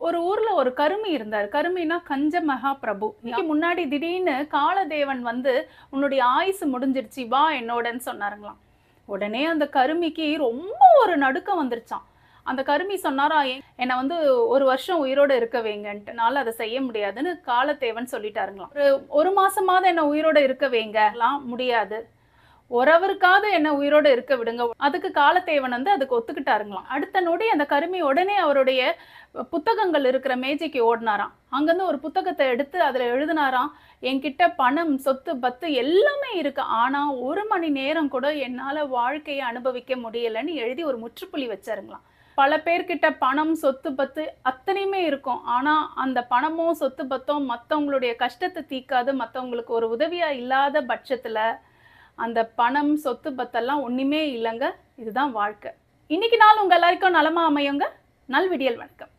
ஒரு ஊர்ல ஒரு கருமி இருந்தார். கருமின்னா கஞ்ச மகா பிரபு. இன்னைக்கு முன்னாடி திடீர்னு காலதேவன் வந்து உன்னுடைய ஆயுசு முடிஞ்சிருச்சு வா என்னோடன்னு சொன்னாருங்களாம். உடனே அந்த கருமிக்கு ரொம்ப ஒரு நடுக்கம் வந்துருச்சாம். அந்த கருமி சொன்னாரா, என்ன வந்து 1 வருஷம் உயிரோட இருக்க வைங்கன்ட்டு. என்னால அத செய்ய முடியாதுன்னு காலதேவன் சொல்லிட்டாருங்களாம். ஒரு மாசமாவது என்ன உயிரோட இருக்க வைங்கலாம் முடியாது. ஒரவருக்காவது என்ன உயிரோட இருக்க விடுங்க. அதுக்கு காலத்தேவன் வந்து அதுக்கு ஒத்துக்கிட்டாருங்களாம். அடுத்த நொடி அந்த கருமி உடனே அவருடைய புத்தகங்கள் இருக்கிற மேஜைக்கு ஓடுனாராம். அங்கருந்து ஒரு புத்தகத்த எடுத்து அதுல எழுதினாராம், என்கிட்ட பணம், சொத்து, பத்து எல்லாமே இருக்கு. ஆனா 1 மணி நேரம் கூட என்னால வாழ்க்கைய அனுபவிக்க முடியலன்னு எழுதி ஒரு முற்றுப்புள்ளி வச்சாருங்களாம். பல பேர்கிட்ட பணம், சொத்து, பத்து அத்தனையுமே இருக்கும். ஆனா அந்த பணமோ, சொத்து, பத்தோ மத்தவங்களுடைய கஷ்டத்த தீர்க்காது. மத்தவங்களுக்கு ஒரு உதவியா இல்லாத பட்சத்துல அந்த பணம், சொத்து, பத்தெல்லாம் ஒண்ணுமே இல்லங்க. இதுதான் வாழ்க்கை. இன்னைக்கு நாள் உங்க எல்லாருக்கும் நலமா அமையுங்க. நல்விடியல் வணக்கம்.